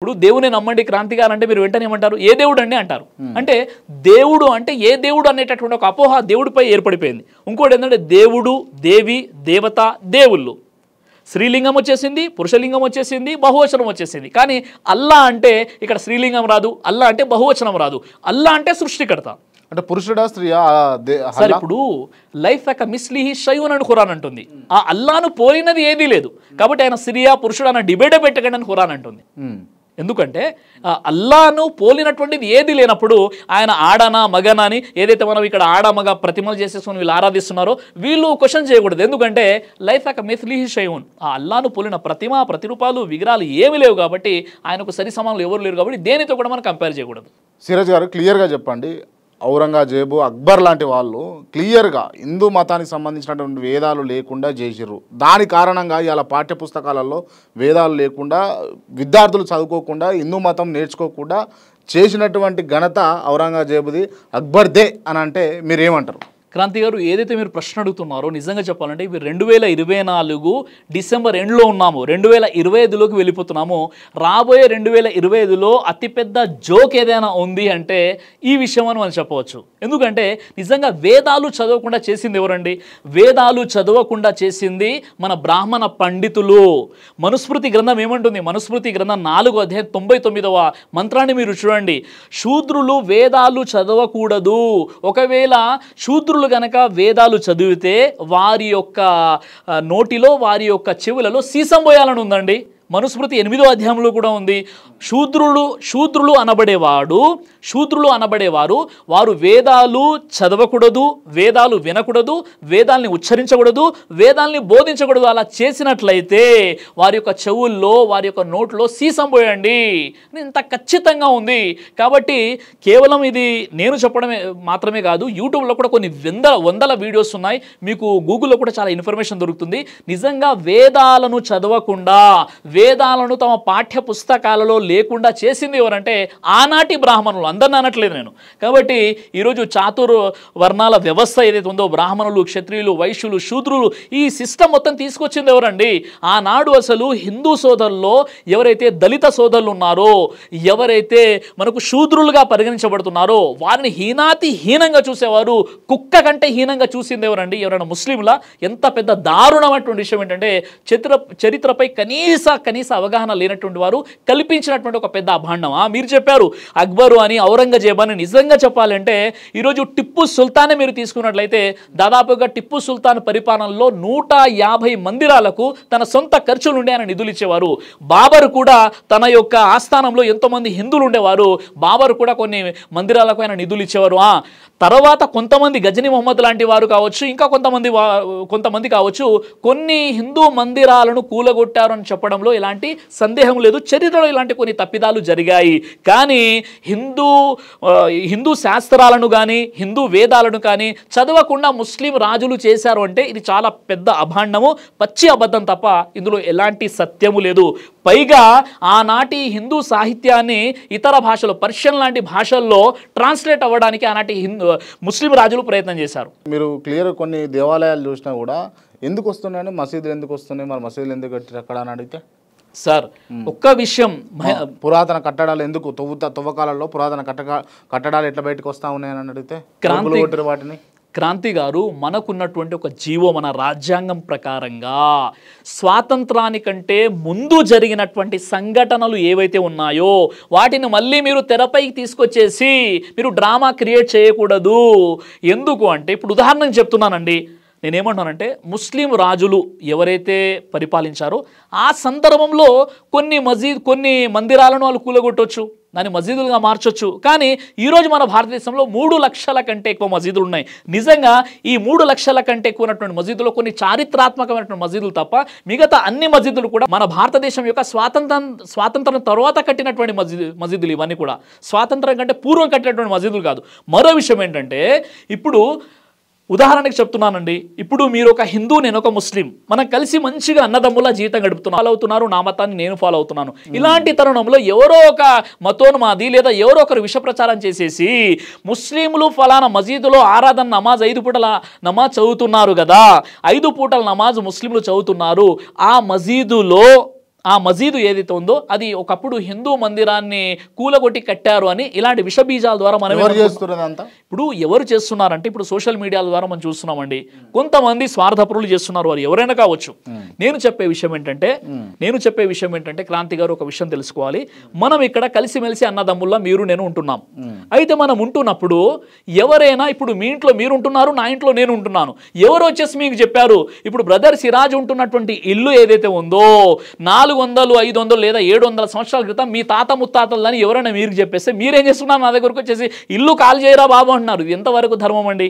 ఇప్పుడు దేవుని నమ్మండి క్రాంతి గారు అంటే మీరు వెంటనే ఏమంటారు ఏ దేవుడు అండి అంటారు. అంటే దేవుడు అంటే ఏ దేవుడు అనేటటువంటి ఒక అపోహ దేవుడిపై ఏర్పడిపోయింది. ఇంకోటి ఏంటంటే దేవుడు, దేవి, దేవత, దేవుళ్ళు, స్త్రీలింగం వచ్చేసింది, పురుషలింగం వచ్చేసింది, బహువచనం వచ్చేసింది. కానీ అల్లా అంటే ఇక్కడ స్త్రీలింగం రాదు, అల్లా అంటే బహువచనం రాదు, అల్లా అంటే సృష్టికర్త. అంటే పురుషుడా స్త్రీయా? సరే, ఇప్పుడు లైఫ్ యొక్క మిస్లీహి షయూన్ అని ఖురాన్ అంటుంది. ఆ అల్లాను పోలినది ఏదీ లేదు, కాబట్టి ఆయన స్త్రీయా పురుషుడు అన్న డిబేటే పెట్టకండి అని ఖురాన్ అంటుంది. ఎందుకంటే అల్లాను పోలినటువంటిది ఏది లేనప్పుడు ఆయన ఆడనా మగనా అని ఏదైతే మనం ఇక్కడ ఆడ మగ ప్రతిమలు చేసేసుకుని వీళ్ళు ఆరాధిస్తున్నారో వీళ్ళు క్వశ్చన్ చేయకూడదు. ఎందుకంటే లైఫ్ యొక్క మిస్లీహి షయూన్, ఆ అల్లాను పోలిన ప్రతిమ ప్రతిరూపాలు విగ్రహాలు ఏమి లేవు కాబట్టి ఆయనకు సరి సమానులు ఎవరు లేరు కాబట్టి దేనితో కూడా మనం కంపేర్ చేయకూడదు. సిరాజ్ గారు క్లియర్గా చెప్పండి, ఔరంగజేబు, అక్బర్ లాంటి వాళ్ళు క్లియర్గా హిందూ మతానికి సంబంధించినటువంటి వేదాలు లేకుండా చేసిర్రు. దాని కారణంగా ఇలా పాఠ్యపుస్తకాలలో వేదాలు లేకుండా విద్యార్థులు చదువుకోకుండా హిందూ మతం నేర్చుకోకుండా చేసినటువంటి ఘనత ఔరంగజేబుది, అక్బర్దే అని అంటే మీరేమంటారు? క్రాంతి గారు, ఏదైతే మీరు ప్రశ్న అడుగుతున్నారో నిజంగా చెప్పాలంటే ఇవి 2024 డిసెంబర్ ఎండ్లో ఉన్నాము, 2025లోకి వెళ్ళిపోతున్నాము. రాబోయే 2025లో అతిపెద్ద జోక్ ఏదైనా ఉంది అంటే ఈ విషయం అని మనం చెప్పవచ్చు. ఎందుకంటే నిజంగా వేదాలు చదవకుండా చేసింది ఎవరండి? వేదాలు చదవకుండా చేసింది మన బ్రాహ్మణ పండితులు. మనుస్మృతి గ్రంథం ఏమంటుంది? మనుస్మృతి గ్రంథం 4వ అధ్యాయం 99వ మంత్రాన్ని మీరు చూడండి. శూద్రులు వేదాలు చదవకూడదు. ఒకవేళ శూద్రులు గనక వేదాలు చదివితే వారి యొక్క నోటిలో వారి యొక్క చెవులలో సీసం పోయాలని ఉందండి. మనుస్మృతి 8వ అధ్యాయంలో కూడా ఉంది. శూద్రులు అనబడేవారు వారు వేదాలు చదవకూడదు, వేదాలు వినకూడదు, వేదాల్ని ఉచ్చరించకూడదు, వేదాల్ని బోధించకూడదు. అలా చేసినట్లయితే వారి యొక్క చెవుల్లో వారి యొక్క నోట్లో సీసం పోయండి. ఇంత ఖచ్చితంగా ఉంది. కాబట్టి కేవలం ఇది నేను చెప్పడమే మాత్రమే కాదు, యూట్యూబ్లో కూడా కొన్ని వందల వీడియోస్ ఉన్నాయి. మీకు గూగుల్లో కూడా చాలా ఇన్ఫర్మేషన్ దొరుకుతుంది. నిజంగా వేదాలను చదవకుండా వేదాలను తమ పాఠ్య పుస్తకాలలో లేకుండా చేసింది ఎవరంటే ఆనాటి బ్రాహ్మణులు. అందరిని అనట్లేదు నేను. కాబట్టి ఈరోజు చాతుర్వర్ణాల వ్యవస్థ ఏదైతే ఉందో, బ్రాహ్మణులు, క్షత్రియులు, వైశ్యులు, శూద్రులు, ఈ సిస్టమ్ మొత్తం తీసుకొచ్చింది ఎవరండి? ఆనాడు అసలు హిందూ సోదరుల్లో ఎవరైతే దళిత సోదరులు ఉన్నారో, ఎవరైతే మనకు శూద్రులుగా పరిగణించబడుతున్నారో వారిని హీనంగా చూసేవారు. కుక్క కంటే హీనంగా చూసింది ఎవరండి? ఎవరైనా ముస్లింలా? ఎంత పెద్ద దారుణమైనటువంటి విషయం ఏంటంటే చరిత్రపై కనీస అవగాహన లేనటువంటి వారు కల్పించినటువంటి ఒక పెద్ద అభాండం. మీరు చెప్పారు అక్బరు అని, ఔరంగజేబు అని. నిజంగా చెప్పాలంటే ఈరోజు టిప్పు సుల్తానే మీరు తీసుకున్నట్లయితే దాదాపుగా టిప్పు సుల్తాన్ పరిపాలనలో 150 మందిరాలకు తన సొంత ఖర్చులు ఉండే ఆయన నిధులు ఇచ్చేవారు. బాబర్ కూడా తన యొక్క ఆస్థానంలో ఎంతోమంది హిందువులు ఉండేవారు. బాబర్ కూడా కొన్ని మందిరాలకు ఆయన నిధులు ఇచ్చేవారు. తర్వాత కొంతమంది గజనీ మొహమ్మద్ లాంటి వారు కావచ్చు, ఇంకా కొంతమంది కావచ్చు, కొన్ని హిందూ మందిరాలను కూలగొట్టారు అని చెప్పడంలో ఎలాంటి సందేహం లేదు. చరిత్రలో ఇలాంటి కొన్ని తప్పిదాలు జరిగాయి. కానీ హిందూ శాస్త్రాలను కానీ హిందూ వేదాలను కానీ చదవకుండా ముస్లిం రాజులు చేశారు అంటే ఇది చాలా పెద్ద అభాండము, పచ్చి అబద్ధం తప్ప ఇందులో ఎలాంటి సత్యము లేదు. పైగా ఆనాటి హిందూ సాహిత్యాన్ని ఇతర భాషలు, పర్షియన్ లాంటి భాషల్లో ట్రాన్స్లేట్ అవ్వడానికి ఆనాటి ముస్లిం రాజులు ప్రయత్నం చేశారు. మీరు క్లియర్ కొన్ని దేవాలయాలు చూసినా కూడా ఎందుకు వస్తున్నాయని, మసీదులు ఎందుకు వస్తున్నాయి, మరి మసీదులు ఎందుకు కట్టారు అక్కడ అని అడిగితే, సార్ ఒక్క విషయం, పురాతన కట్టడాలు ఎందుకు తవ్వకాలలో పురాతన కట్టడాలు ఎట్లా బయటకు వస్తా ఉన్నాయని అడిగితే వాటిని క్రాంతి గారు, మనకున్నటువంటి ఒక జీవో, మన రాజ్యాంగం ప్రకారంగా స్వాతంత్రానికంటే ముందు జరిగినటువంటి సంఘటనలు ఏవైతే ఉన్నాయో వాటిని మళ్ళీ మీరు తెరపైకి తీసుకొచ్చేసి మీరు డ్రామా క్రియేట్ చేయకూడదు. ఎందుకు అంటే, ఇప్పుడు ఉదాహరణకు చెప్తున్నానండి, నేనేమంటున్నానంటే ముస్లిం రాజులు ఎవరైతే పరిపాలించారో ఆ సందర్భంలో కొన్ని మందిరాలను వాళ్ళు కూలగొట్టవచ్చు, దాన్ని మసీదులుగా మార్చొచ్చు. కానీ ఈరోజు మన భారతదేశంలో 3 లక్షల కంటే ఎక్కువ మసీదులు ఉన్నాయి. నిజంగా ఈ 3 లక్షల కంటే ఎక్కువ ఉన్నటువంటి మసీదులో కొన్ని చారిత్రాత్మకమైనటువంటి మసీదులు తప్ప మిగతా అన్ని మసీదులు కూడా మన భారతదేశం యొక్క స్వాతంత్రం తర్వాత కట్టినటువంటి మసీదులు. ఇవన్నీ కూడా స్వాతంత్రం కంటే పూర్వం కట్టినటువంటి మసీదులు కాదు. మరో విషయం ఏంటంటే, ఇప్పుడు ఉదాహరణకి చెప్తున్నానండి, ఇప్పుడు మీరు ఒక హిందూ, నేను ఒక ముస్లిం, మనం కలిసి మంచిగా అన్నదమ్ములా జీవితం గడుపుతున్నాం, ఫాలో అవుతున్నారు, నా మతాన్ని నేను ఫాలో అవుతున్నాను. ఇలాంటి తరుణంలో ఎవరో ఒక మతోన్మాది లేదా ఎవరో ఒకరు విష ప్రచారం చేసేసి ముస్లింలు ఫలానా మసీదులో ఆరాధన నమాజ్ 5 పూటల నమాజ్ చదువుతున్నారు కదా, 5 పూటల నమాజ్ ముస్లింలు చదువుతున్నారు, ఆ ఆ మసీదు ఏదైతే ఉందో అది ఒకప్పుడు హిందూ మందిరాన్ని కూలగొట్టి కట్టారు అని ఇలాంటి విషబీజాల ద్వారా మనం ఇప్పుడు ఎవరు చేస్తున్నారంటే ఇప్పుడు సోషల్ మీడియా ద్వారా మనం చూస్తున్నామండి. కొంతమంది స్వార్థపరులు చేస్తున్నారు, వారు ఎవరైనా కావచ్చు. నేను చెప్పే విషయం ఏంటంటే క్రాంతి గారు ఒక విషయం తెలుసుకోవాలి. మనం ఇక్కడ కలిసిమెలిసి అన్నదమ్ముల్లా మీరు నేను ఉంటున్నాం. అయితే మనం ఉంటున్నప్పుడు ఎవరైనా ఇప్పుడు మీ ఇంట్లో మీరు ఉంటున్నారు, నా ఇంట్లో నేను ఉంటున్నాను, ఎవరు వచ్చేసి మీకు చెప్పారు ఇప్పుడు బ్రదర్ సిరాజ్ ఉంటున్నటువంటి ఇల్లు ఏదైతే ఉందో 400, 500 లేదా 700 సంవత్సరాల క్రితం మీ తాత ముత్తాతలని ఎవరైనా మీరు చెప్పేస్తే మీరేం చేస్తున్నారు నా దగ్గరకు వచ్చేసి ఇల్లు కాల్ చేయరా బాబు అంటున్నారు. ఇది ఎంతవరకు ధర్మం అండి?